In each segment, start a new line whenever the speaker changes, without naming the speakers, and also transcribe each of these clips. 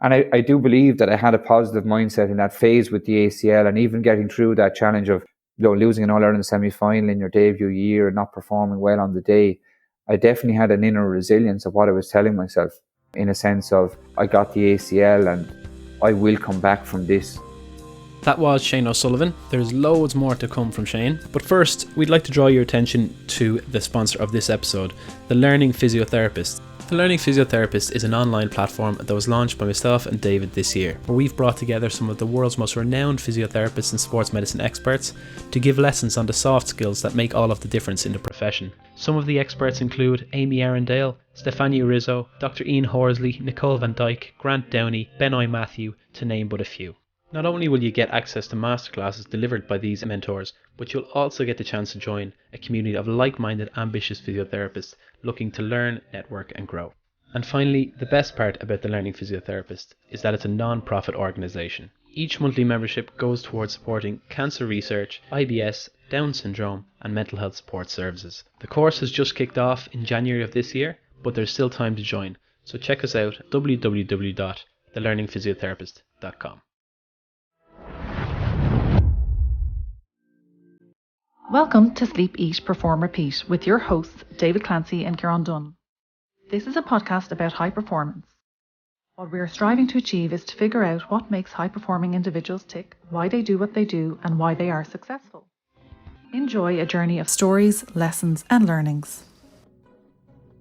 And I do believe that I had a positive mindset in that phase with the ACL, and even getting through that challenge of losing an All-Ireland semi-final in your debut year and not performing well on the day. I definitely had an inner resilience of what I was telling myself, in a sense of, I got the ACL and I will come back from this.
That was Shane O'Sullivan. There's loads more to come from Shane. But first, we'd like to draw your attention to the sponsor of this episode, the Learning Physiotherapist. The Learning Physiotherapist is an online platform that was launched by myself and David this year, where we've brought together some of the world's most renowned physiotherapists and sports medicine experts to give lessons on the soft skills that make all of the difference in the profession. Some of the experts include Amy Arundale, Stefania Rizzo, Dr. Ian Horsley, Nicole Van Dyke, Grant Downey, Benoy Matthew, to name but a few. Not only will you get access to masterclasses delivered by these mentors, but you'll also get the chance to join a community of like-minded, ambitious physiotherapists looking to learn, network and grow. And finally, the best part about the Learning Physiotherapist is that it's a non-profit organisation. Each monthly membership goes towards supporting cancer research, IBS, Down syndrome and mental health support services. The course has just kicked off in January of this year, but there's still time to join. So check us out at www.thelearningphysiotherapist.com.
Welcome to Sleep, Eat, Perform, Repeat with your hosts David Clancy and Kieran Dunn. This is a podcast about high performance. What we are striving to achieve is to figure out what makes high-performing individuals tick, why they do what they do, and why they are successful. Enjoy a journey of stories, lessons, and learnings.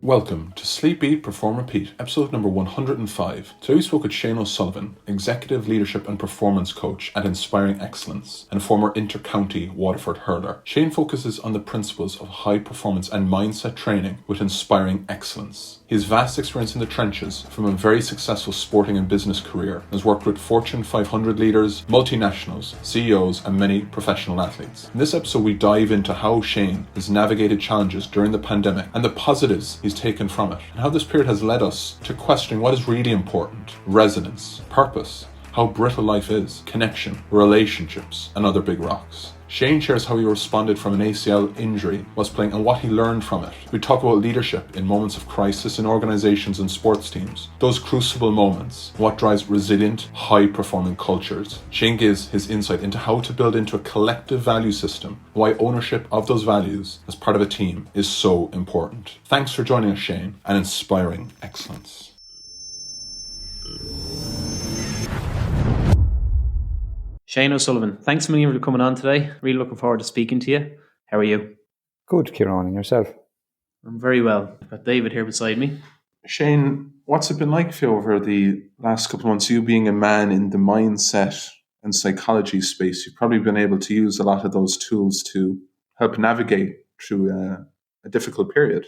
Welcome to Sleep, Eat, Perform, Repeat, episode number 105. Today we spoke with Shane O'Sullivan, Executive Leadership and Performance Coach at Inspiring Excellence and former inter-county Waterford hurler. Shane focuses on the principles of high performance and mindset training with Inspiring Excellence. He has vast experience in the trenches from a very successful sporting and business career and has worked with Fortune 500 leaders, multinationals, CEOs and many professional athletes. In this episode we dive into how Shane has navigated challenges during the pandemic and the positives he's taken from it, and how this period has led us to questioning what is really important: resonance, purpose, how brittle life is, connection, relationships, and other big rocks. Shane shares how he responded from an ACL injury whilst playing and what he learned from it. We talk about leadership in moments of crisis in organisations and sports teams, those crucible moments, what drives resilient, high-performing cultures. Shane gives his insight into how to build into a collective value system, why ownership of those values as part of a team is so important. Thanks for joining us, Shane, and Inspiring Excellence.
Shane O'Sullivan, thanks a million for coming on today. Really looking forward to speaking to you. How are you?
Good, Kieran, and yourself?
I'm very well. I've got David here beside me.
Shane, what's it been like for you over the last couple of months? You being a man in the mindset and psychology space, you've probably been able to use a lot of those tools to help navigate through a difficult period.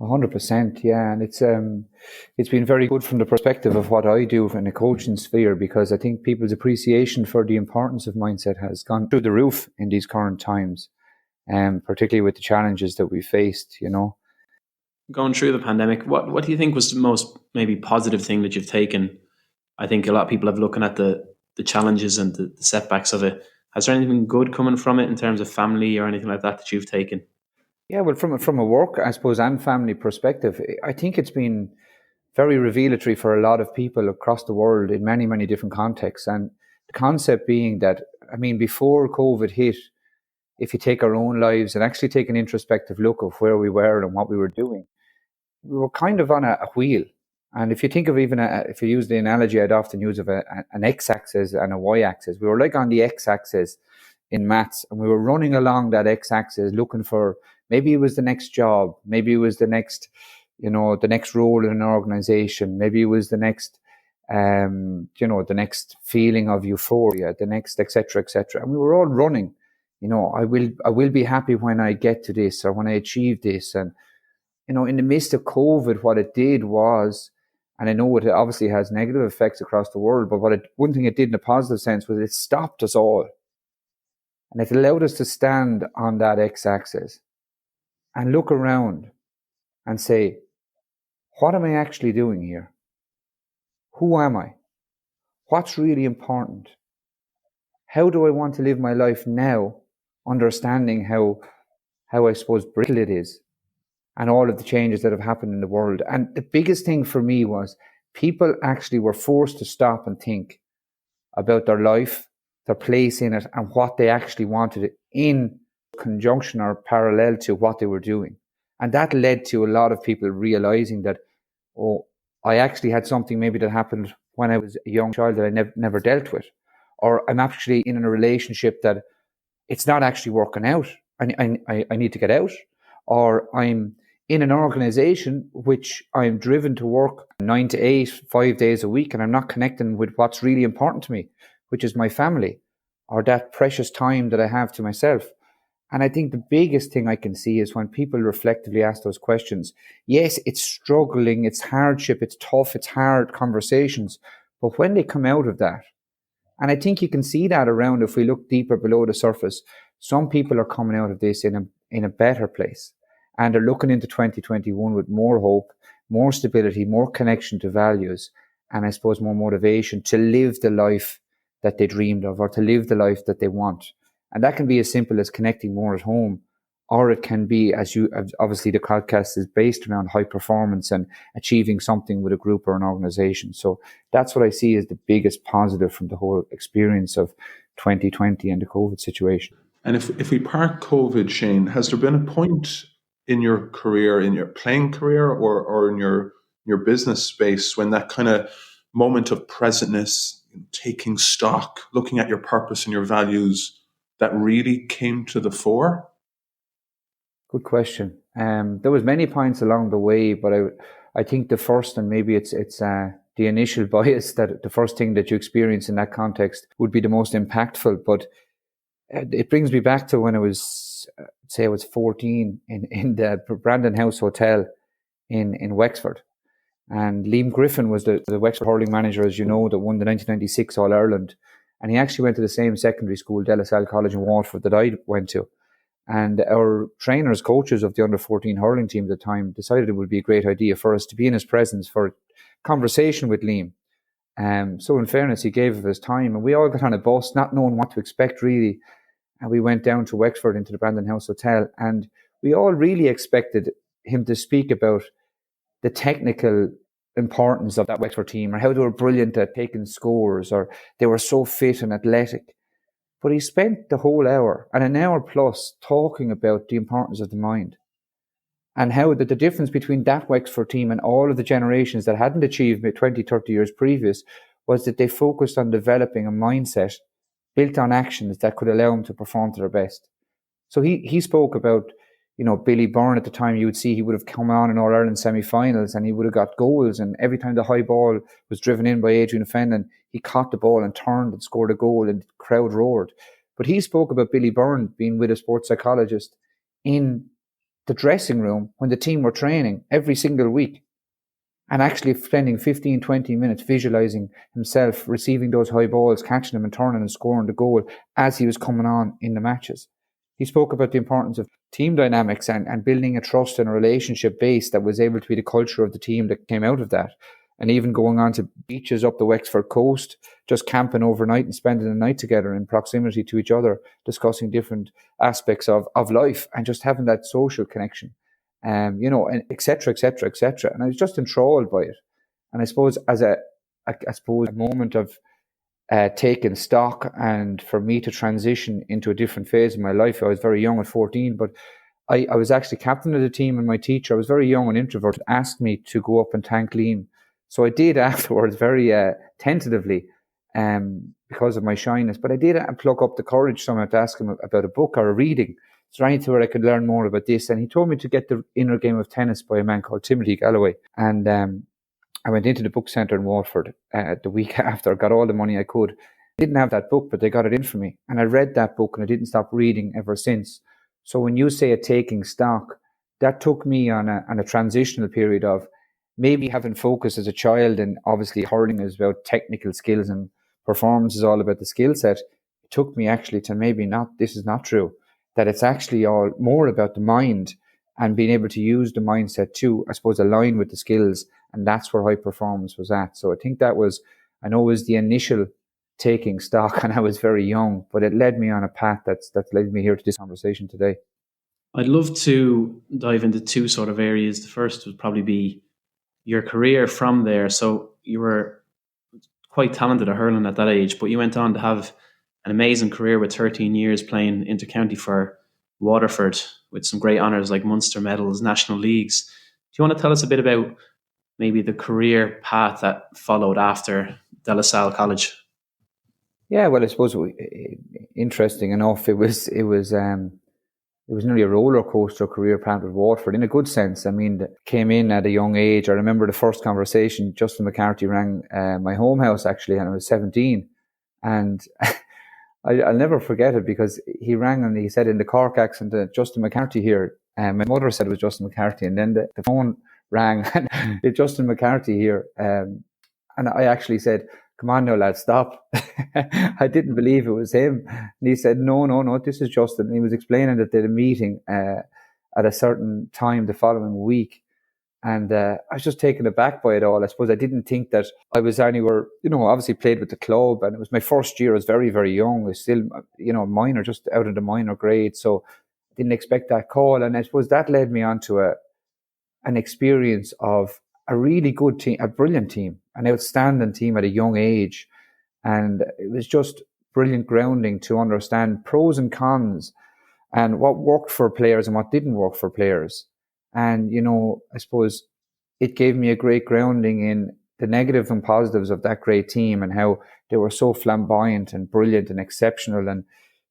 100%, yeah, and it's been very good from the perspective of what I do in the coaching sphere, because I think people's appreciation for the importance of mindset has gone through the roof in these current times, particularly with the challenges that we faced, you know.
Going through the pandemic, what do you think was the most maybe positive thing that you've taken? I think a lot of people have looking at the challenges and the setbacks of it. Has there anything good coming from it in terms of family or anything like that you've taken?
Yeah, well, from a work, I suppose, and family perspective, I think it's been very revelatory for a lot of people across the world in many, many different contexts. And the concept being that, I mean, before COVID hit, if you take our own lives and actually take an introspective look of where we were and what we were doing, we were kind of on a wheel. And if you think of even, if you use the analogy I'd often use of an x-axis and a y-axis, we were like on the x-axis in maths, and we were running along that x-axis looking for, maybe it was the next job, maybe it was the next, the next role in an organization, maybe it was the next, the next feeling of euphoria, the next, etc., etc. And we were all running, I will be happy when I get to this or when I achieve this. And, in the midst of COVID, what it did was, and I know it obviously has negative effects across the world, but one thing it did in a positive sense was it stopped us all. And it allowed us to stand on that x-axis and look around and say, what am I actually doing here? Who am I? What's really important? How do I want to live my life now, understanding how I suppose brittle it is and all of the changes that have happened in the world? And the biggest thing for me was people actually were forced to stop and think about their life, their place in it, and what they actually wanted in conjunction or parallel to what they were doing. And that led to a lot of people realizing that, oh, I actually had something maybe that happened when I was a young child that I never dealt with. Or I'm actually in a relationship that it's not actually working out. I need to get out. Or I'm in an organization which I'm driven to work 9 to 8, 5 days a week, and I'm not connecting with what's really important to me, which is my family or that precious time that I have to myself. And I think the biggest thing I can see is when people reflectively ask those questions. Yes, it's struggling, it's hardship, it's tough, it's hard conversations. But when they come out of that, and I think you can see that around if we look deeper below the surface, some people are coming out of this in a better place. And they're looking into 2021 with more hope, more stability, more connection to values, and I suppose more motivation to live the life that they dreamed of or to live the life that they want. And that can be as simple as connecting more at home, or it can be, as you obviously the podcast is based around high performance and achieving something with a group or an organization. So that's what I see as the biggest positive from the whole experience of 2020 and the COVID situation.
And if we park COVID, Shane, has there been a point in your career, in your playing career or in your business space when that kind of moment of presentness, taking stock, looking at your purpose and your values, that really came to the fore?
Good question. There was many points along the way, but I think the first, and maybe it's the initial bias, that the first thing that you experience in that context would be the most impactful. But it brings me back to when I was 14 in the Brandon House Hotel in Wexford. And Liam Griffin was the Wexford hurling manager, as you know, that won the 1996 All-Ireland. And he actually went to the same secondary school, De La Salle College in Waterford, that I went to. And our trainers, coaches of the under-14 hurling team at the time decided it would be a great idea for us to be in his presence for a conversation with Liam. So in fairness, he gave of his time, and we all got on a bus, not knowing what to expect really. And we went down to Wexford into the Brandon House Hotel, and we all really expected him to speak about the technical importance of that Wexford team, or how they were brilliant at taking scores, or they were so fit and athletic. But he spent the whole hour and an hour plus talking about the importance of the mind, and how the difference between that Wexford team and all of the generations that hadn't achieved 20, 30 years previous was that they focused on developing a mindset built on actions that could allow them to perform to their best. So he spoke about, Billy Byrne at the time. You would see he would have come on in All-Ireland semi-finals and he would have got goals, and every time the high ball was driven in by Adrian Fenton, he caught the ball and turned and scored a goal and the crowd roared. But he spoke about Billy Byrne being with a sports psychologist in the dressing room when the team were training every single week, and actually spending 15, 20 minutes visualizing himself receiving those high balls, catching them and turning and scoring the goal as he was coming on in the matches. He spoke about the importance of team dynamics and building a trust and a relationship base that was able to be the culture of the team that came out of that. And even going on to beaches up the Wexford coast, just camping overnight and spending the night together in proximity to each other, discussing different aspects of life and just having that social connection. And et cetera, et cetera, et cetera. And I was just enthralled by it. And I suppose as a moment of taking stock, and for me to transition into a different phase of my life. I was very young at 14, but I was actually captain of the team, and my teacher, I was very young and introverted, asked me to go up and thank Liam. So I did afterwards, very tentatively, because of my shyness. But I did pluck up the courage somehow to ask him about a book or a reading. Is there anything where I could learn more about this? And he told me to get the Inner Game of Tennis by a man called Timothy Galloway. And I went into the book centre in Waterford the week after, got all the money I could. I didn't have that book, but they got it in for me. And I read that book and I didn't stop reading ever since. So when you say a taking stock, that took me on a transitional period of maybe having focus as a child, and obviously hurling is about technical skills and performance is all about the skill set. It took me actually to maybe not, this is not true, that it's actually all more about the mind and being able to use the mindset to, I suppose, align with the skills. And that's where high performance was at. So I think that was, I know it was the initial taking stock, and I was very young, but it led me on a path that's led me here to this conversation today.
I'd love to dive into two sort of areas. The first would probably be your career from there. So you were quite talented at hurling at that age, but you went on to have an amazing career with 13 years playing intercounty for Waterford with some great honours like Munster medals, national leagues. Do you want to tell us a bit about maybe the career path that followed after De La Salle College?
Yeah, well, I suppose interesting enough, it was nearly a roller coaster career path with Waterford in a good sense. I mean, came in at a young age. I remember the first conversation. Justin McCarthy rang my home house actually, and I was 17, and I'll never forget it because he rang and he said in the Cork accent, "Justin McCarthy here." And my mother said it was Justin McCarthy, and then the phone rang and it's Justin McCarthy here. And I actually said, "Come on now, lad, stop." I didn't believe it was him. And he said, no, this is Justin. And he was explaining that they had a meeting at a certain time the following week. And I was just taken aback by it all. I suppose I didn't think that I was anywhere, obviously played with the club. And it was my first year. I was very, very young. I was still, minor, just out of the minor grade. So I didn't expect that call. And I suppose that led me on to an experience of a really good team, a brilliant team, an outstanding team at a young age. And it was just brilliant grounding to understand pros and cons and what worked for players and what didn't work for players. And, I suppose it gave me a great grounding in the negatives and positives of that great team and how they were so flamboyant and brilliant and exceptional. And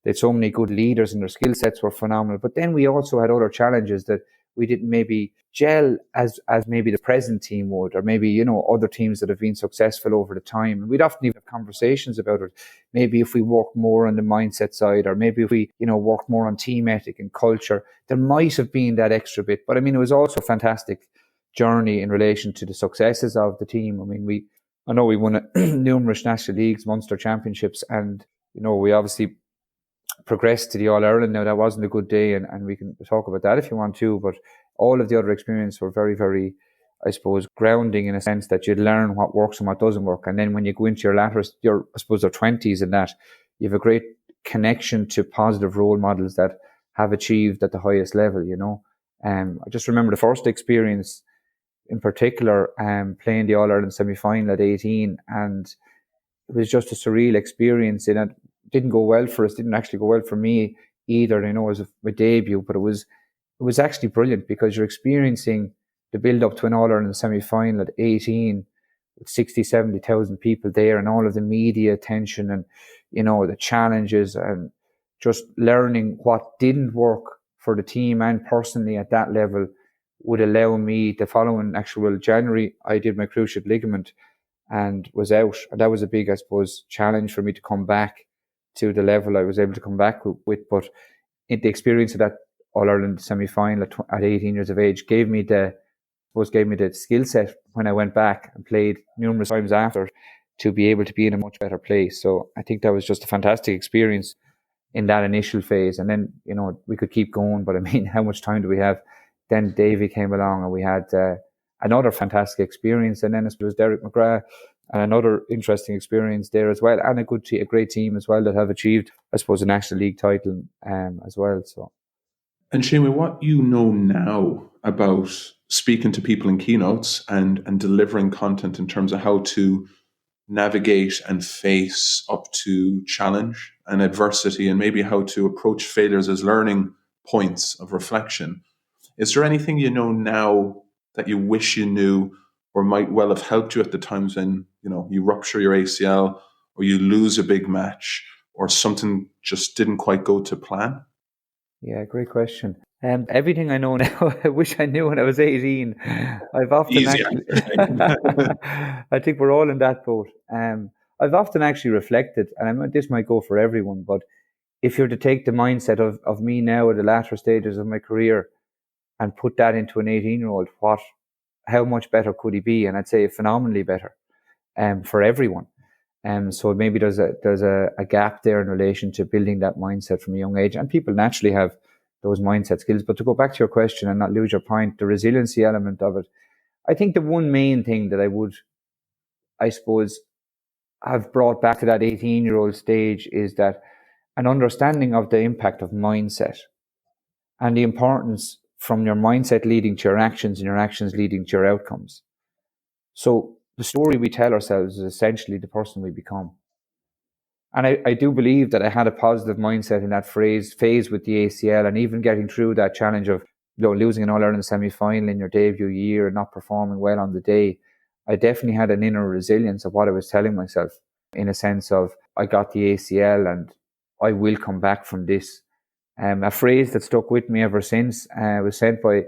they had so many good leaders and their skill sets were phenomenal. But then we also had other challenges that we didn't maybe gel as maybe the present team would, or maybe, other teams that have been successful over the time. And we'd often even have conversations about it. Maybe if we work more on the mindset side, or maybe if we, work more on team ethic and culture, there might have been that extra bit. But I mean, it was also a fantastic journey in relation to the successes of the team. I mean, I know we won numerous national leagues, Munster championships, and, we obviously progressed to the All-Ireland. Now, that wasn't a good day, and we can talk about that if you want to, but all of the other experiences were very, very, I suppose, grounding in a sense that you'd learn what works and what doesn't work. And then when you go into your latter, I suppose, your 20s and that, you have a great connection to positive role models that have achieved at the highest level, I just remember the first experience in particular, playing the All-Ireland semi-final at 18, and it was just a surreal experience. And it didn't go well for us, didn't actually go well for me either. It was my debut, but it was actually brilliant because you're experiencing the build up to an All-Ireland semi-final at 18 with 60, 70,000 people there and all of the media attention and, the challenges and just learning what didn't work for the team and personally at that level would allow me the following actual January, I did my cruciate ligament and was out. And that was a big, I suppose, challenge for me to come back to the level I was able to come back with. But the experience of that All-Ireland semi-final at 18 years of age gave me the skill set when I went back and played numerous times after to be able to be in a much better place. So I think that was just a fantastic experience in that initial phase. And then, we could keep going, but I mean, how much time do we have? Then Davy came along and we had another fantastic experience. And then it was Derek McGrath and another interesting experience there as well. And a great team as well that have achieved, I suppose, a National League title as well. So.
And Shane, what you know now about speaking to people in keynotes and delivering content in terms of how to navigate and face up to challenge and adversity and maybe how to approach failures as learning points of reflection. Is there anything you know now that you wish you knew or might well have helped you at the times when, you rupture your ACL or you lose a big match or something just didn't quite go to plan?
Yeah, great question. Everything I know now, I wish I knew when I was 18. I've often I think we're all in that boat. I've often actually reflected, and this might go for everyone, but if you're to take the mindset of me now at the latter stages of my career and put that into an 18-year-old, how much better could he be? And I'd say phenomenally better for everyone. So maybe there's a gap there in relation to building that mindset from a young age. And people naturally have those mindset skills. But to go back to your question and not lose your point, the resiliency element of it, I think the one main thing that I would, I suppose, have brought back to that 18-year-old stage is that an understanding of the impact of mindset and the importance from your mindset leading to your actions and your actions leading to your outcomes. So the story we tell ourselves is essentially the person we become. And I do believe that I had a positive mindset in that phase with the ACL, and even getting through that challenge of losing an All-Ireland semi-final in your debut year and not performing well on the day. I definitely had an inner resilience of what I was telling myself, in a sense of, I got the ACL and I will come back from this. A phrase that stuck with me ever since was sent by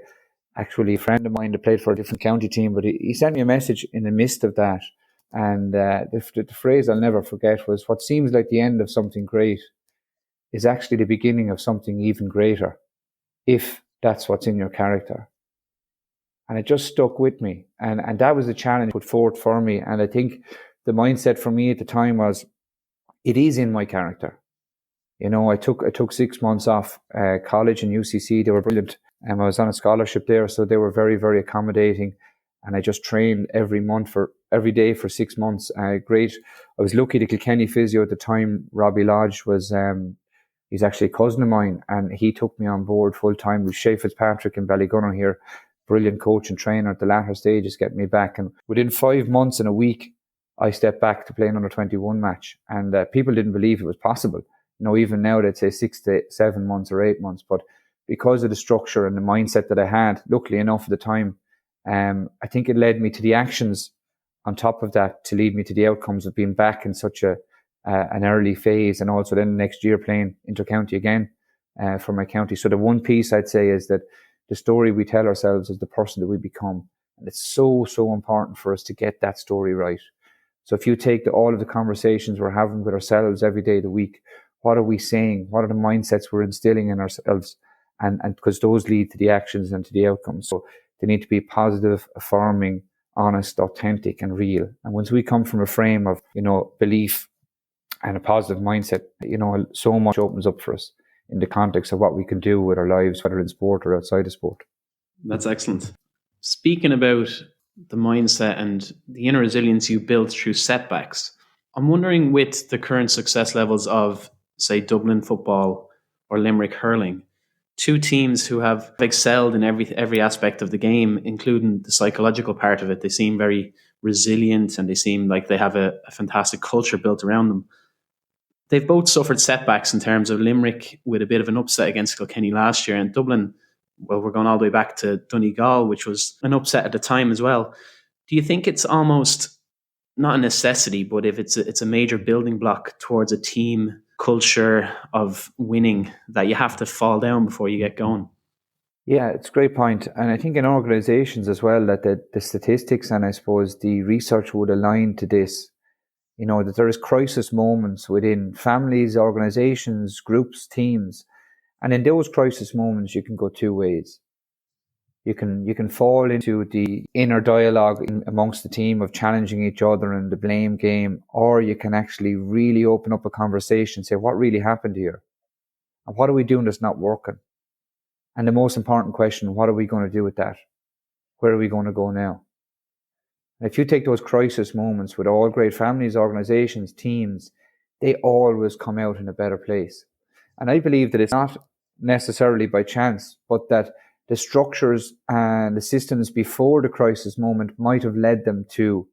actually a friend of mine that played for a different county team, but he sent me a message in the midst of that. And the phrase I'll never forget was, what seems like the end of something great is actually the beginning of something even greater, if that's what's in your character. And it just stuck with me. And that was the challenge put forth for me. And I think the mindset for me at the time was, it is in my character. I took 6 months off college in UCC. They were brilliant. I was on a scholarship there, so they were very, very accommodating. And I just trained every day for 6 months. Great. I was lucky. The Kilkenny physio at the time, Robbie Lodge, was he's actually a cousin of mine, and he took me on board full time with Shea Fitzpatrick in Ballygunner here. Brilliant coach and trainer at the latter stages, getting me back. And within 5 months and a week, I stepped back to play an under-21 match. And people didn't believe it was possible. Even now they'd say 6 to 7 months or 8 months. But because of the structure and the mindset that I had, luckily enough at the time, I think it led me to the actions on top of that to lead me to the outcomes of being back in such an early phase, and also then the next year playing inter-county again for my county. So the one piece I'd say is that the story we tell ourselves is the person that we become. And it's so, so important for us to get that story right. So if you take all of the conversations we're having with ourselves every day of the week, what are we saying? What are the mindsets we're instilling in ourselves? And because those lead to the actions and to the outcomes. So they need to be positive, affirming, honest, authentic, and real. And once we come from a frame of, belief and a positive mindset, so much opens up for us in the context of what we can do with our lives, whether in sport or outside of sport.
That's excellent. Speaking about the mindset and the inner resilience you built through setbacks, I'm wondering, with the current success levels of, say, Dublin football or Limerick hurling, two teams who have excelled in every aspect of the game, including the psychological part of it. They seem very resilient and they seem like they have a fantastic culture built around them. They've both suffered setbacks in terms of Limerick with a bit of an upset against Kilkenny last year, and Dublin, well, we're going all the way back to Donegal, which was an upset at the time as well. Do you think it's almost not a necessity, but if it's a major building block towards a team culture of winning, that you have to fall down before you get going?
Yeah, it's a great point. And I think in organizations as well, that the statistics and I suppose the research would align to this, that there is crisis moments within families, organizations, groups, teams. And in those crisis moments, you can go two ways. You can fall into the inner dialogue amongst the team of challenging each other and the blame game, or you can actually really open up a conversation, say, what really happened here? And what are we doing that's not working? And the most important question, what are we going to do with that? Where are we going to go now? And if you take those crisis moments with all great families, organizations, teams, they always come out in a better place. And I believe that it's not necessarily by chance, but that the structures and the systems before the crisis moment might have led them to,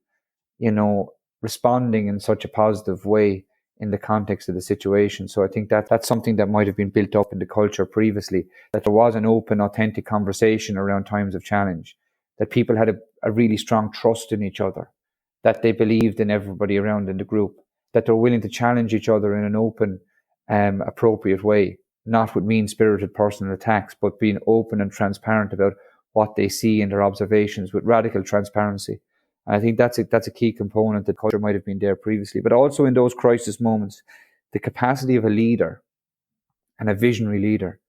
responding in such a positive way in the context of the situation. So I think that's something that might have been built up in the culture previously, that there was an open, authentic conversation around times of challenge, that people had a really strong trust in each other, that they believed in everybody around in the group, that they're willing to challenge each other in an open, appropriate way, not with mean-spirited personal attacks, but being open and transparent about what they see in their observations with radical transparency. And I think that's a key component that culture might have been there previously. But also in those crisis moments, the capacity of a leader and a visionary leader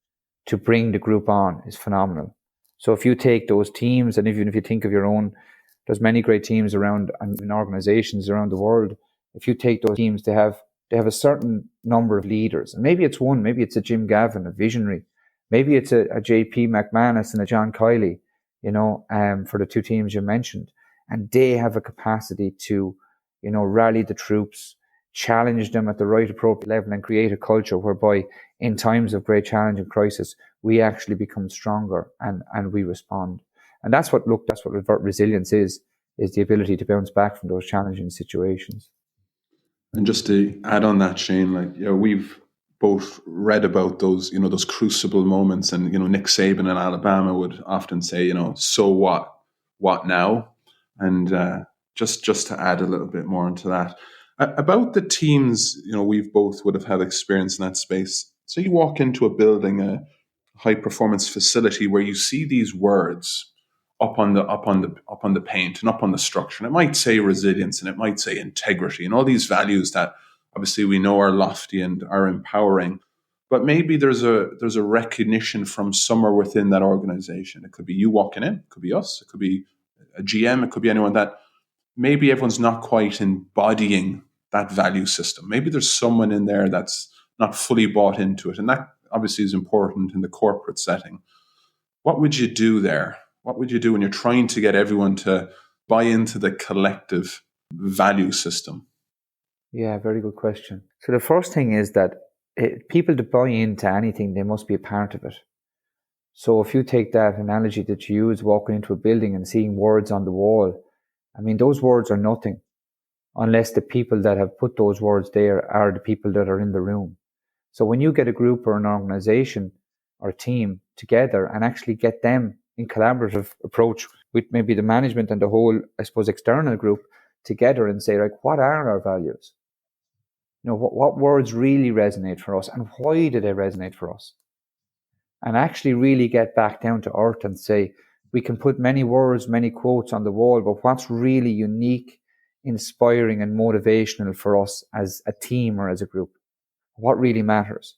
to bring the group on is phenomenal. So if you take those teams, and even if you think of your own, there's many great teams around and in organizations around the world. If you take those teams, they have a certain number of leaders. And maybe it's one, maybe it's a Jim Gavin, a visionary. Maybe it's a JP McManus and a John Kiley, for the two teams you mentioned. And they have a capacity to, rally the troops, challenge them at the right appropriate level, and create a culture whereby in times of great challenge and crisis, we actually become stronger and we respond. And that's what resilience is is the ability to bounce back from those challenging situations.
And just to add on that, Shane, like, we've both read about those, those crucible moments, and Nick Saban in Alabama would often say, so what now? And just to add a little bit more into that, about the teams, we've both would have had experience in that space. So you walk into a building, a high performance facility, where you see these words up on the paint and up on the structure, and it might say resilience and it might say integrity and all these values that obviously we know are lofty and are empowering. But maybe there's a recognition from somewhere within that organization. It could be you walking in, it could be us, it could be a GM, it could be anyone, that maybe everyone's not quite embodying that value system. Maybe there's someone in there that's not fully bought into it, and that obviously is important in the corporate setting. What would you do there? What would you do when you're trying to get everyone to buy into the collective value system?
Yeah, very good question. So the first thing is that people to buy into anything, they must be a part of it. So if you take that analogy that you use, walking into a building and seeing words on the wall, I mean, those words are nothing unless the people that have put those words there are the people that are in the room. So when you get a group or an organization or team together and actually get them in collaborative approach with maybe the management and the whole, I suppose, external group together and say, like, what are our values? What words really resonate for us, and why do they resonate for us? And actually really get back down to earth and say, we can put many words, many quotes on the wall, but what's really unique, inspiring, and motivational for us as a team or as a group? What really matters?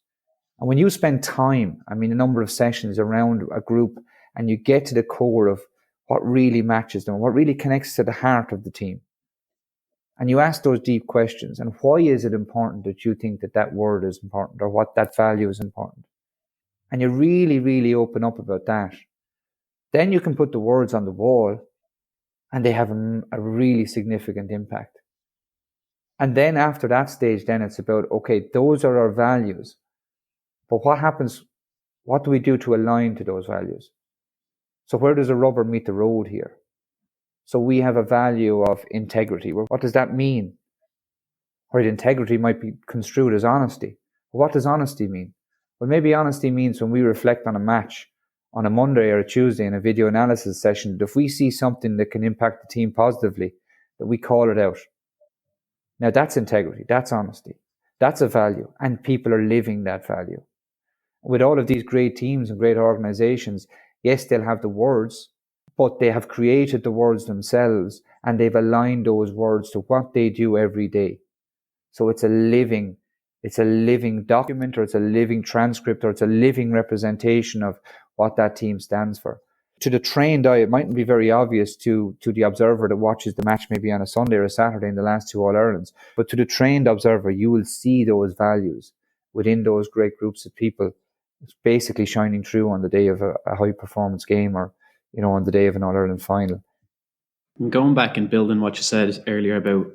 And when you spend time, a number of sessions around a group, and you get to the core of what really matches them, what really connects to the heart of the team, and you ask those deep questions, and why is it important that you think that word is important, or what that value is important? And you really, really open up about that. Then you can put the words on the wall, and they have a really significant impact. And then after that stage, then it's about, okay, those are our values. But what happens? What do we do to align to those values? So where does the rubber meet the road here? So we have a value of integrity. Well, what does that mean? Right, integrity might be construed as honesty. What does honesty mean? Well, maybe honesty means when we reflect on a match on a Monday or a Tuesday in a video analysis session, that if we see something that can impact the team positively, that we call it out. Now that's integrity, that's honesty, that's a value, and people are living that value. With all of these great teams and great organizations, yes, they'll have the words, but they have created the words themselves, and they've aligned those words to what they do every day. So it's a living document, or it's a living transcript, or it's a living representation of what that team stands for. To the trained eye, it mightn't be very obvious to the observer that watches the match maybe on a Sunday or a Saturday in the last two All-Irelands. But to the trained observer, you will see those values within those great groups of people. It's basically shining through on the day of a high-performance game, or, on the day of an All-Ireland final.
Going back and building what you said earlier about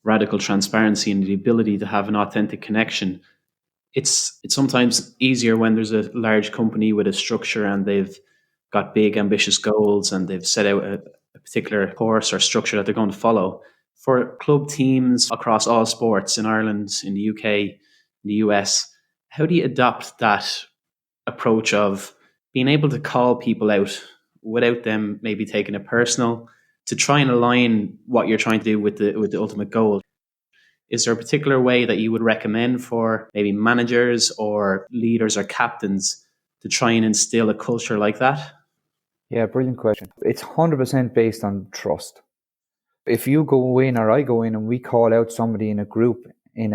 radical transparency and the ability to have an authentic connection, it's sometimes easier when there's a large company with a structure and they've got big ambitious goals and they've set out a particular course or structure that they're going to follow. For club teams across all sports in Ireland, in the UK, in the US, how do you adopt that approach of being able to call people out without them maybe taking it personal, to try and align what you're trying to do with the ultimate goal? Is there a particular way that you would recommend for maybe managers or leaders or captains to try and instill a culture like that?
Yeah, brilliant question. It's 100% based on trust. If you go in, or I go in, and we call out somebody in a group in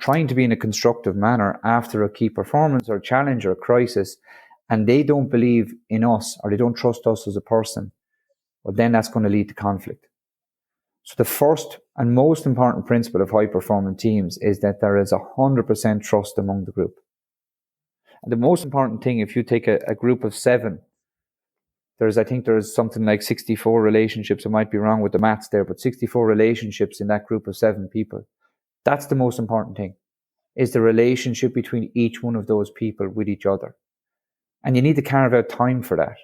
trying to be in a constructive manner after a key performance or challenge or crisis, and they don't believe in us, or they don't trust us as a person, well, then that's going to lead to conflict. So the first and most important principle of high-performing teams is that there is 100% trust among the group. And the most important thing, if you take a group of 7, I think there's something like 64 relationships. I might be wrong with the maths there, but 64 relationships in that group of 7 people. That's the most important thing, is the relationship between each one of those people with each other. And you need to carve out time for that.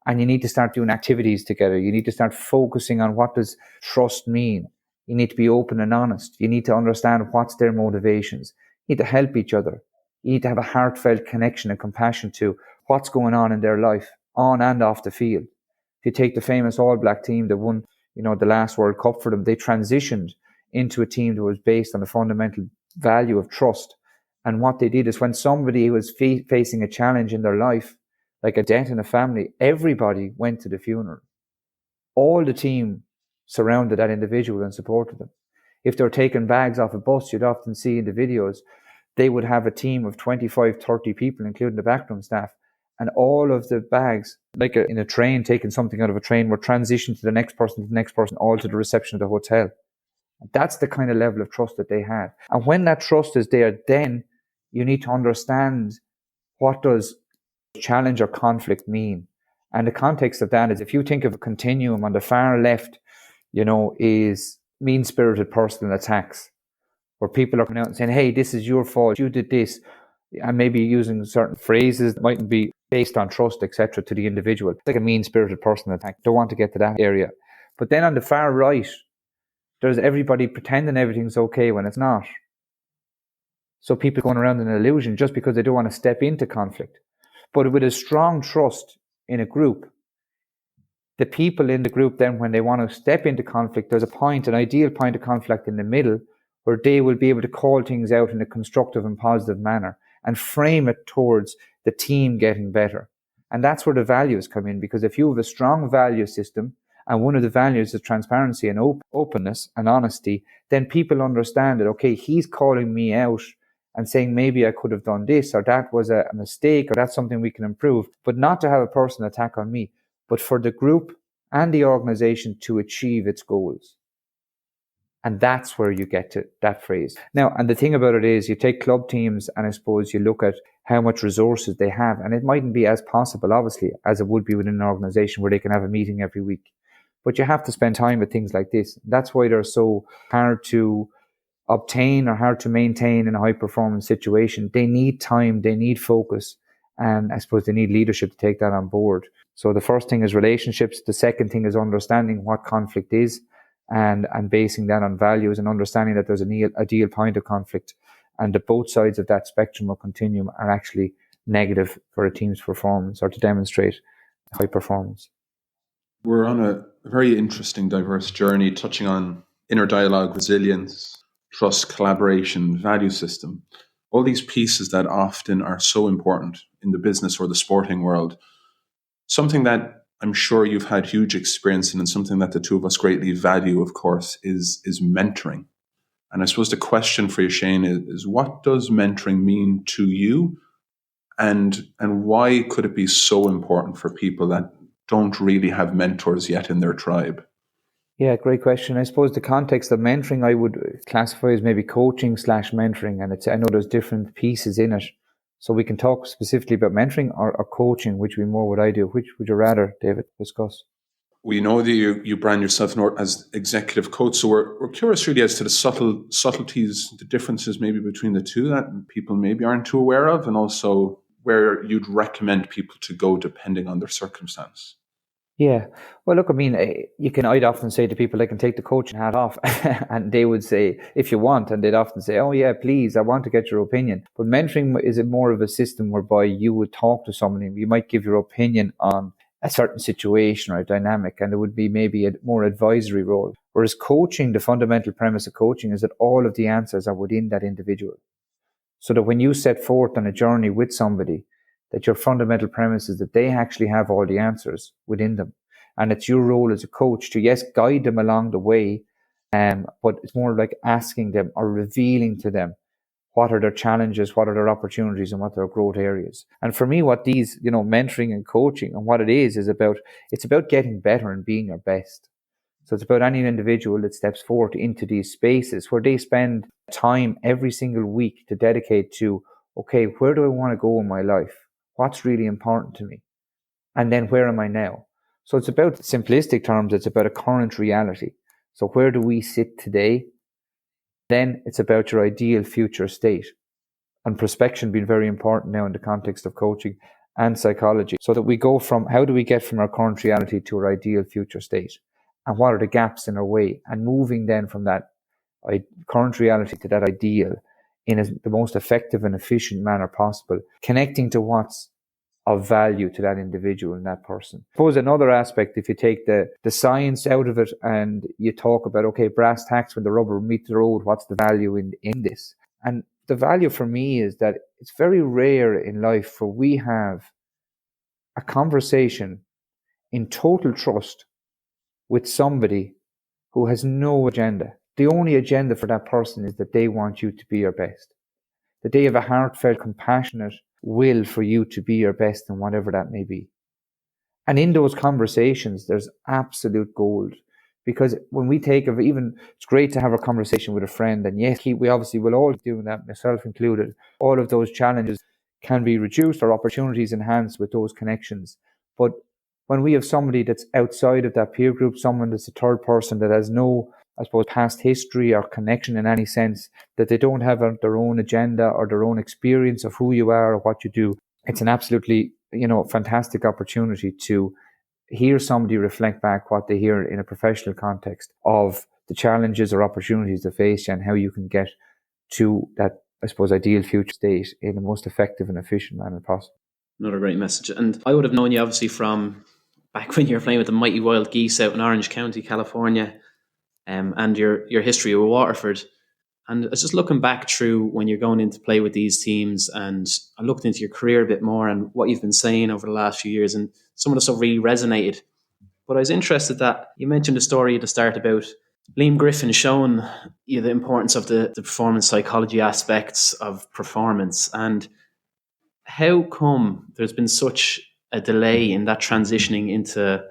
And you need to start doing activities together. You need to start focusing on what does trust mean. You need to be open and honest. You need to understand what's their motivations. You need to help each other. You need to have a heartfelt connection and compassion to what's going on in their life, on and off the field. If you take the famous All Black team that won, the last World Cup for them, they transitioned into a team that was based on the fundamental value of trust. And what they did is when somebody was facing a challenge in their life, like a death in a family, everybody went to the funeral. All the team surrounded that individual and supported them. If they were taking bags off a bus, you'd often see in the videos, they would have a team of 25, 30 people, including the backroom staff. And all of the bags, like in a train, taking something out of a train, were transitioned to the next person, all to the reception of the hotel. That's the kind of level of trust that they had. And when that trust is there, then you need to understand what does challenge or conflict mean. And the context of that is, if you think of a continuum, on the far left, is mean-spirited personal attacks, where people are coming out and saying, hey, this is your fault, you did this, and maybe using certain phrases that mightn't be based on trust, etc., to the individual. It's like a mean-spirited personal attack. Don't want to get to that area. But then on the far right, there's everybody pretending everything's okay when it's not. So people going around in an illusion just because they don't want to step into conflict. But with a strong trust in a group, the people in the group then, when they want to step into conflict, there's an ideal point of conflict in the middle where they will be able to call things out in a constructive and positive manner and frame it towards the team getting better. And that's where the values come in, because if you have a strong value system, and one of the values is transparency and openness and honesty, then people understand that, okay, he's calling me out and saying maybe I could have done this, or that was a mistake, or that's something we can improve, but not to have a personal attack on me, but for the group and the organization to achieve its goals. And that's where you get to that phrase. Now, and the thing about it is, you take club teams and I suppose you look at how much resources they have, and it mightn't be as possible, obviously, as it would be within an organization where they can have a meeting every week. But you have to spend time with things like this. That's why they're so hard to obtain or hard to maintain in a high performance situation. They need time, they need focus, and I suppose they need leadership to take that on board. So the first thing is relationships. The second thing is understanding what conflict is and basing that on values and understanding that there's an ideal point of conflict, and that both sides of that spectrum or continuum are actually negative for a team's performance or to demonstrate high performance.
We're on a very interesting, diverse journey touching on inner dialogue, resilience, trust, collaboration, value system, all these pieces that often are so important in the business or the sporting world. Something that I'm sure you've had huge experience in, and something that the two of us greatly value, of course, is mentoring. And I suppose the question for you, Shane, is what does mentoring mean to you? And why could it be so important for people that don't really have mentors yet in their tribe?
Yeah, great question. I suppose the context of mentoring I would classify as maybe coaching / mentoring. And I know there's different pieces in it. So we can talk specifically about mentoring or coaching, which would be more what I do. Which would you rather, David, discuss?
We know that you brand yourself as executive coach. So we're curious really as to the subtleties, the differences maybe between the two that people maybe aren't too aware of, and also where you'd recommend people to go depending on their circumstance.
Yeah. Well, look, I mean, I'd often say to people, I can take the coaching hat off and they would say, if you want, and they'd often say, oh yeah, please, I want to get your opinion. But mentoring is more of a system whereby you would talk to someone and you might give your opinion on a certain situation or a dynamic, and it would be maybe a more advisory role. Whereas coaching, the fundamental premise of coaching is that all of the answers are within that individual. So that when you set forth on a journey with somebody, that your fundamental premise is that they actually have all the answers within them. And it's your role as a coach to, yes, guide them along the way, but it's more like asking them or revealing to them what are their challenges, what are their opportunities, and what are their growth areas. And for me, what these, mentoring and coaching and what it is about, it's about getting better and being your best. So it's about any individual that steps forward into these spaces where they spend time every single week to dedicate to, okay, where do I want to go in my life? What's really important to me? And then where am I now? So it's about, simplistic terms, it's about a current reality. So where do we sit today? Then it's about your ideal future state. And prospection being very important now in the context of coaching. and psychology, so that we go from how do we get from our current reality to our ideal future state, and what are the gaps in our way, and moving then from that current reality to that ideal in the most effective and efficient manner possible, connecting to what's of value to that individual and that person. I suppose another aspect, if you take the science out of it and you talk about, okay, brass tacks, when the rubber meets the road, what's the value in this? And the value for me is that it's very rare in life where we have a conversation in total trust with somebody who has no agenda. The only agenda for that person is that they want you to be your best, that they have a heartfelt, compassionate will for you to be your best in whatever that may be. And in those conversations, there's absolute gold. Because when we take of even, it's great to have a conversation with a friend. And yes, we obviously will all do that, myself included. All of those challenges can be reduced or opportunities enhanced with those connections. But when we have somebody that's outside of that peer group, someone that's a third person that has no, I suppose, past history or connection in any sense, that they don't have their own agenda or their own experience of who you are or what you do, it's an absolutely, fantastic opportunity to hear somebody reflect back what they hear in a professional context of the challenges or opportunities they face and how you can get to that, I suppose, ideal future state in the most effective and efficient manner possible.
Another great message. And I would have known you obviously from back when you were playing with the Mighty Wild Geese out in Orange County, California, and your history with Waterford. And I was just looking back through when you're going in to play with these teams, and I looked into your career a bit more and what you've been saying over the last few years, and some of the stuff really resonated. But I was interested that you mentioned a story at the start about Liam Griffin showing you the importance of the performance psychology aspects of performance. And how come there's been such a delay in that transitioning into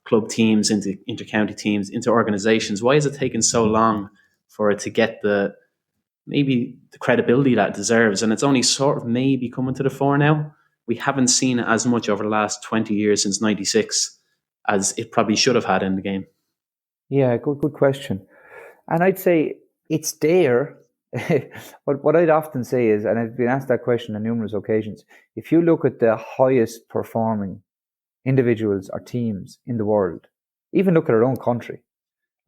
club teams, into inter-county teams, into organisations? Why has it taken so long for it to get maybe the credibility that it deserves? And it's only sort of maybe coming to the fore now. We haven't seen it as much over the last 20 years since 96 as it probably should have had in the game.
Yeah, good question. And I'd say it's there. But what I'd often say is, and I've been asked that question on numerous occasions, if you look at the highest performing individuals or teams in the world, even look at our own country,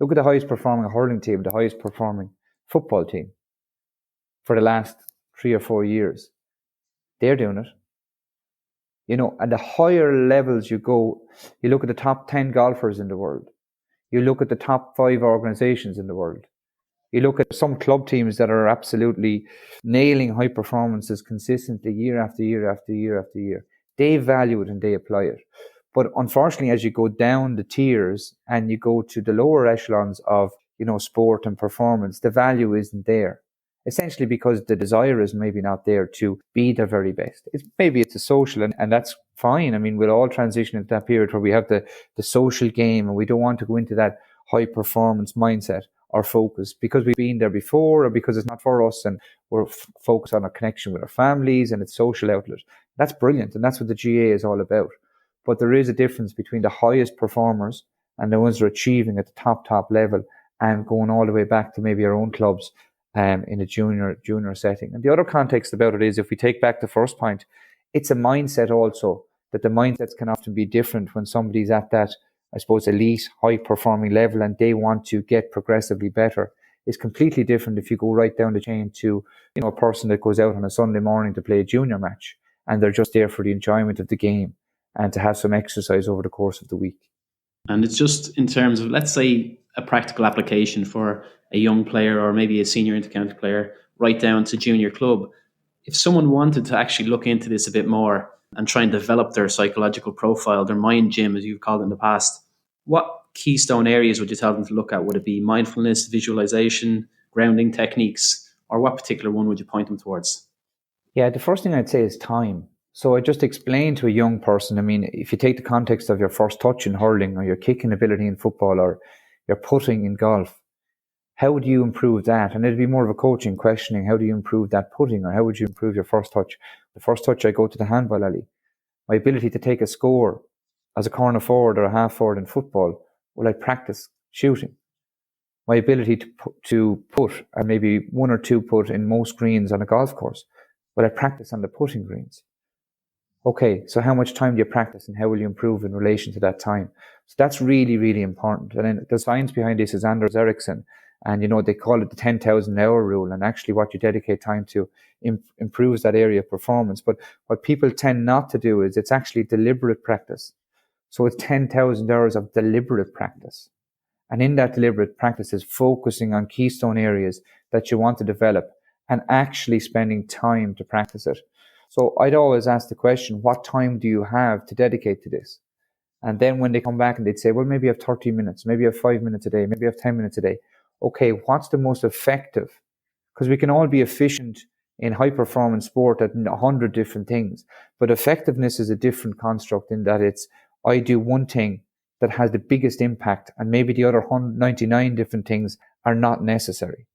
look at the highest performing hurling team, the highest performing football team for the last 3 or 4 years, they're doing it. And the higher levels you go, you look at the top 10 golfers in the world, you look at the top 5 organizations in the world, you look at some club teams that are absolutely nailing high performances consistently year after year after year after year. They value it and they apply it. But unfortunately, as you go down the tiers and you go to the lower echelons of, sport and performance, the value isn't there. Essentially because the desire is maybe not there to be their very best. Maybe it's a social, and that's fine. I mean, we'll all transition into that period where we have the social game and we don't want to go into that high performance mindset or focus because we've been there before or because it's not for us and we're focused on our connection with our families and its social outlet. That's brilliant. And that's what the GA is all about. But there is a difference between the highest performers and the ones that are achieving at the top level and going all the way back to maybe our own clubs in a junior setting. And the other context about it is, if we take back the first point, it's a mindset also, that the mindsets can often be different when somebody's at that, I suppose, elite, high-performing level and they want to get progressively better. It's completely different if you go right down the chain to, a person that goes out on a Sunday morning to play a junior match and they're just there for the enjoyment of the game and to have some exercise over the course of the week.
And it's just in terms of, let's say, a practical application for a young player or maybe a senior inter-county player right down to junior club. If someone wanted to actually look into this a bit more and try and develop their psychological profile, their mind gym, as you've called it in the past, what keystone areas would you tell them to look at? Would it be mindfulness, visualization, grounding techniques, or what particular one would you point them towards?
Yeah, the first thing I'd say is time. So I just explained to a young person, I mean, if you take the context of your first touch in hurling or your kicking ability in football or your putting in golf, how would you improve that? And it'd be more of a coaching questioning, how do you improve that putting, or how would you improve your first touch? The first touch, I go to the handball alley. My ability to take a score as a corner forward or a half forward in football, will I practice shooting? My ability to put, and maybe 1 or 2 put in most greens on a golf course, will I practice on the putting greens? Okay, so how much time do you practice and how will you improve in relation to that time? So that's really, really important. And then the science behind this is Anders Ericsson. And, they call it the 10,000 hour rule. And actually what you dedicate time to improves that area of performance. But what people tend not to do is it's actually deliberate practice. So it's 10,000 hours of deliberate practice. And in that deliberate practice is focusing on keystone areas that you want to develop and actually spending time to practice it. So I'd always ask the question, what time do you have to dedicate to this? And then when they come back and they'd say, well, maybe you have 30 minutes, maybe you have 5 minutes a day, maybe you have 10 minutes a day. Okay, what's the most effective? Because we can all be efficient in high performance sport at 100 different things. But effectiveness is a different construct in that it's, I do one thing that has the biggest impact and maybe the other 199 different things are not necessary.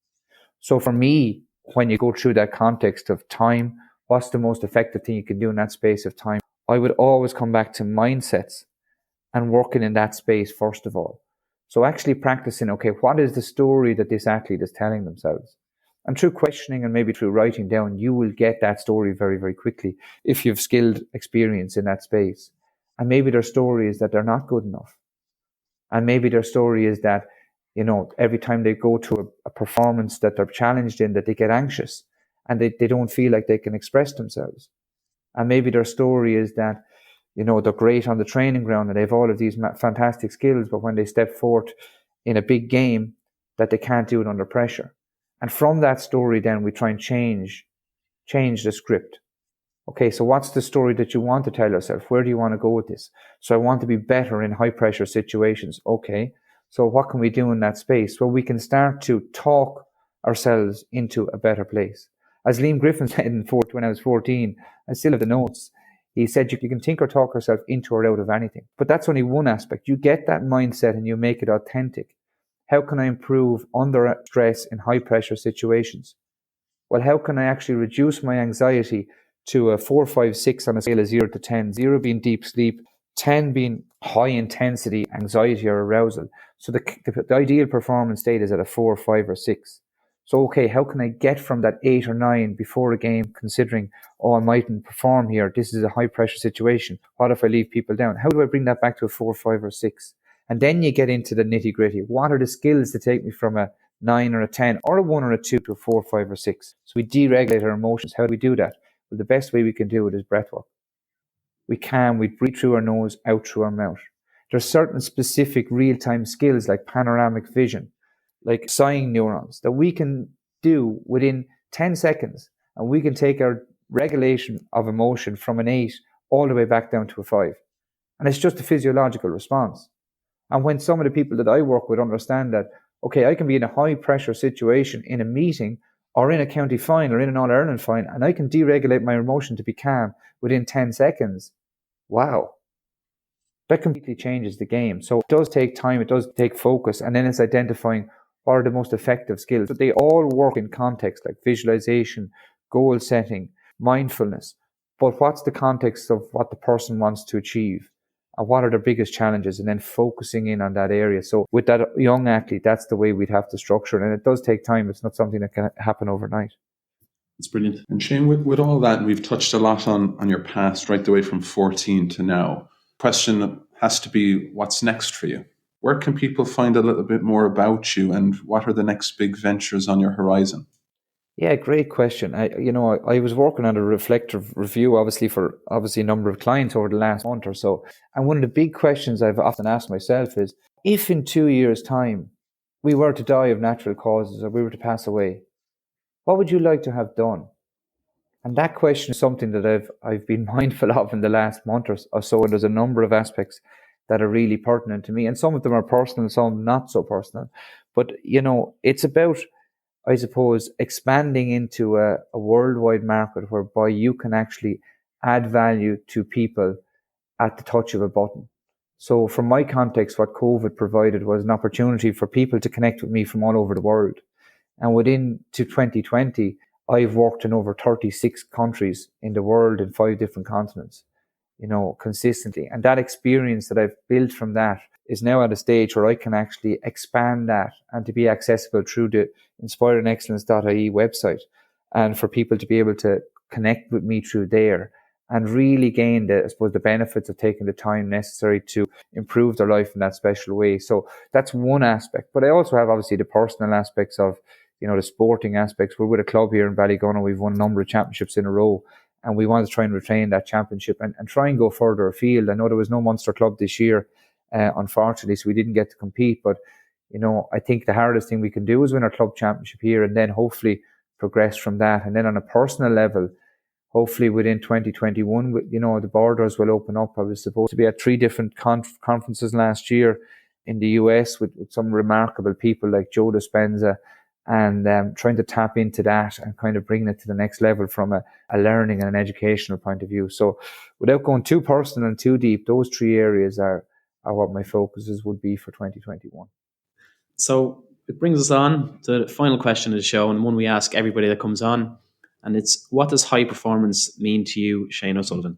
So for me, when you go through that context of time, what's the most effective thing you can do in that space of time? I would always come back to mindsets and working in that space first of all. So actually practicing, okay, what is the story that this athlete is telling themselves? And through questioning and maybe through writing down, you will get that story very, very quickly if you've skilled experience in that space. And maybe their story is that they're not good enough. And maybe their story is that, every time they go to a performance that they're challenged in, that they get anxious and they don't feel like they can express themselves. And maybe their story is that, they're great on the training ground and they have all of these fantastic skills, but when they step forth in a big game, that they can't do it under pressure. And from that story, then we try and change the script. Okay, so what's the story that you want to tell yourself? Where do you want to go with this? So I want to be better in high pressure situations. Okay, so what can we do in that space? Well, we can start to talk ourselves into a better place. As Liam Griffin said when I was 14, I still have the notes. He said you can think or talk yourself into or out of anything. But that's only one aspect. You get that mindset and you make it authentic. How can I improve under stress in high pressure situations? Well, how can I actually reduce my anxiety to a 4, 5, 6 on a scale of 0 to 10, 0 being deep sleep, 10 being high intensity anxiety or arousal. So the ideal performance state is at a 4, 5 or 6. So, okay, how can I get from that 8 or 9 before a game, considering, I mightn't perform here. This is a high pressure situation. What if I leave people down? How do I bring that back to a 4, 5 or 6? And then you get into the nitty gritty. What are the skills to take me from a 9 or a 10 or a 1 or a 2 to a 4, 5 or 6? So we deregulate our emotions. How do we do that? Well, the best way we can do it is breath work. We breathe through our nose, out through our mouth. There's certain specific real-time skills like panoramic vision, like sighing neurons that we can do within 10 seconds. And we can take our regulation of emotion from an 8 all the way back down to a 5. And it's just a physiological response. And when some of the people that I work with understand that, okay, I can be in a high pressure situation in a meeting or in a county final or in an All-Ireland final, and I can deregulate my emotion to be calm within 10 seconds. Wow. That completely changes the game. So it does take time, it does take focus, and then it's identifying what are the most effective skills. But they all work in context like visualization, goal setting, mindfulness. But what's the context of what the person wants to achieve? And what are their biggest challenges? And then focusing in on that area. So with that young athlete, that's the way we'd have to structure it. And it does take time. It's not something that can happen overnight.
That's brilliant. And Shane, with all that, we've touched a lot on your past, right the way from 14 to now. Question has to be, what's next for you? Where can people find a little bit more about you, and what are the next big ventures on your horizon?
Yeah, great question. I was working on a reflective review, obviously a number of clients over the last month or so. And one of the big questions I've often asked myself is, if in 2 years' time we were to die of natural causes or we were to pass away, what would you like to have done? And that question is something that I've been mindful of in the last month or so. And there's a number of aspects that are really pertinent to me. And some of them are personal, some not so personal. But, it's about, I suppose, expanding into a worldwide market whereby you can actually add value to people at the touch of a button. So from my context, what COVID provided was an opportunity for people to connect with me from all over the world. And within to 2020, I've worked in over 36 countries in the world in 5 different continents, consistently. And that experience that I've built from that is now at a stage where I can actually expand that and to be accessible through the inspiringexcellence.ie website, and for people to be able to connect with me through there and really gain the, I suppose, the benefits of taking the time necessary to improve their life in that special way. So that's one aspect. But I also have obviously the personal aspects of, the sporting aspects. We're with a club here in Ballygunner. We've won a number of championships in a row, and we want to try and retain that championship and try and go further afield. I know there was no Munster club this year, unfortunately, so we didn't get to compete. But, I think the hardest thing we can do is win our club championship here and then hopefully progress from that. And then on a personal level, hopefully within 2021, the borders will open up. I was supposed to be at 3 different conferences last year in the US with some remarkable people like Joe Dispenza, and trying to tap into that and kind of bring it to the next level from a learning and an educational point of view. So without going too personal and too deep, those 3 areas are what my focuses would be for 2021.
So it brings us on to the final question of the show, and one we ask everybody that comes on. And it's, what does high performance mean to you, Shane O'Sullivan?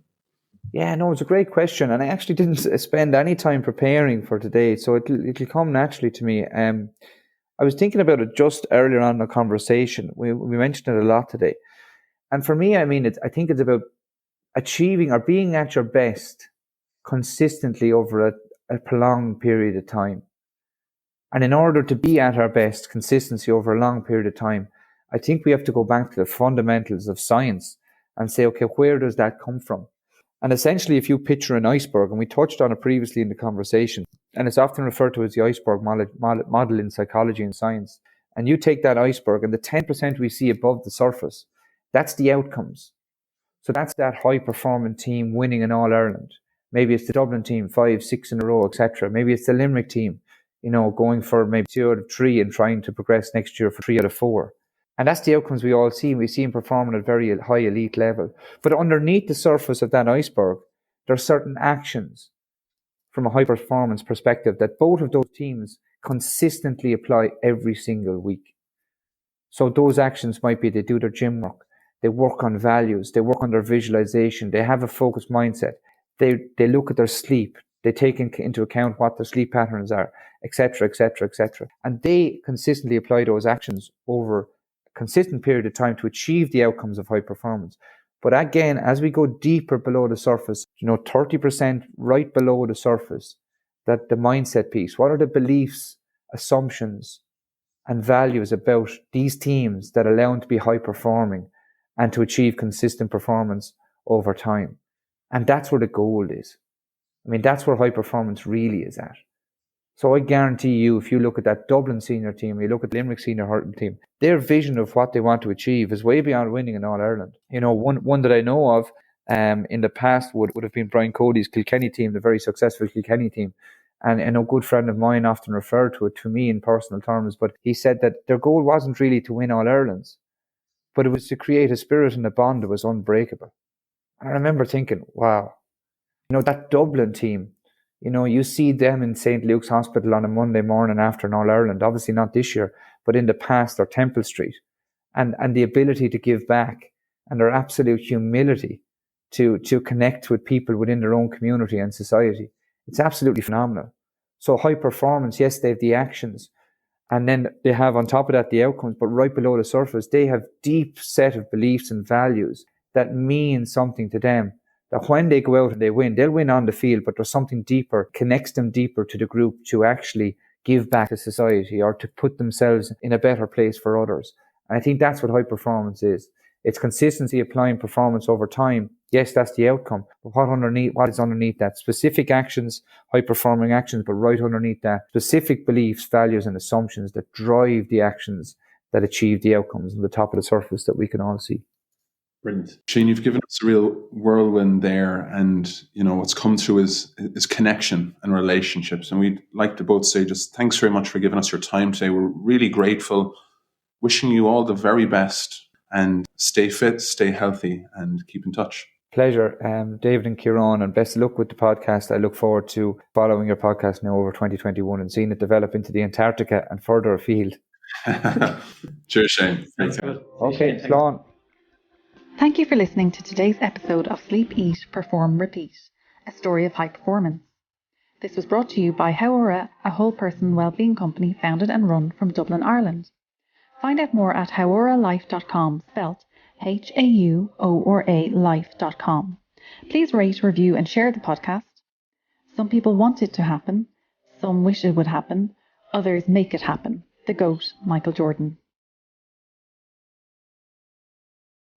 Yeah, no, it's a great question. And I actually didn't spend any time preparing for today, so it'll come naturally to me. I was thinking about it just earlier on in the conversation. We mentioned it a lot today. And for me, I think it's about achieving or being at your best consistently over a prolonged period of time. And in order to be at our best, consistency over a long period of time, I think we have to go back to the fundamentals of science and say, okay, where does that come from? And essentially, if you picture an iceberg, and we touched on it previously in the conversation, and it's often referred to as the Iceberg Model in psychology and science, and you take that iceberg and the 10% we see above the surface, that's the outcomes. So that's that high-performing team winning in All-Ireland. Maybe it's the Dublin team, 5, 6 in a row, etc. Maybe it's the Limerick team, going for maybe 2 out of 3 and trying to progress next year for 3 out of 4. And that's the outcomes we all see. We see them performing at a very high elite level. But underneath the surface of that iceberg, there are certain actions from a high performance perspective that both of those teams consistently apply every single week. So those actions might be they do their gym work, they work on values, they work on their visualization, they have a focused mindset, they look at their sleep, they take into account what their sleep patterns are, etc., etc., etc. And they consistently apply those actions over a consistent period of time to achieve the outcomes of high performance. But again, as we go deeper below the surface, 30% right below the surface, that the mindset piece, what are the beliefs, assumptions, and values about these teams that allow them to be high performing and to achieve consistent performance over time? And that's where the goal is. That's where high performance really is at. So I guarantee you, if you look at that Dublin senior team, you look at the Limerick senior hurling team, their vision of what they want to achieve is way beyond winning in All-Ireland. One that I know of in the past would have been Brian Cody's Kilkenny team, the very successful Kilkenny team. And a good friend of mine often referred to it to me in personal terms, but he said that their goal wasn't really to win All-Irelands, but it was to create a spirit and a bond that was unbreakable. And I remember thinking, wow, that Dublin team, you see them in St. Luke's Hospital on a Monday morning after an All-Ireland, obviously not this year, but in the past, or Temple Street, and the ability to give back and their absolute humility to connect with people within their own community and society. It's absolutely phenomenal. So high performance, yes, they have the actions, and then they have on top of that the outcomes, but right below the surface, they have deep set of beliefs and values that mean something to them. That when they go out and they win, they'll win on the field, but there's something deeper, connects them deeper to the group to actually give back to society or to put themselves in a better place for others. And I think that's what high performance is. It's consistency applying performance over time. Yes, that's the outcome. But what is underneath that? Specific actions, high performing actions, but right underneath that, specific beliefs, values, and assumptions that drive the actions that achieve the outcomes on the top of the surface that we can all see.
Brilliant. Shane, you've given us a real whirlwind there, and what's come through is connection and relationships. And we'd like to both say just thanks very much for giving us your time today. We're really grateful. Wishing you all the very best, and stay fit, stay healthy, and keep in touch.
Pleasure, David and Kieran, and best of luck with the podcast. I look forward to following your podcast now over 2021 and seeing it develop into the Antarctica and further afield.
Cheers, Shane.
Thanks, good.
Okay, Slán.
Thank you for listening to today's episode of Sleep, Eat, Perform, Repeat, a story of high performance. This was brought to you by Hurler, a whole person wellbeing company founded and run from Dublin, Ireland. Find out more at hurlerlife.com, spelt HAUORA life.com. Please rate, review and share the podcast. Some people want it to happen. Some wish it would happen. Others make it happen. The GOAT, Michael Jordan.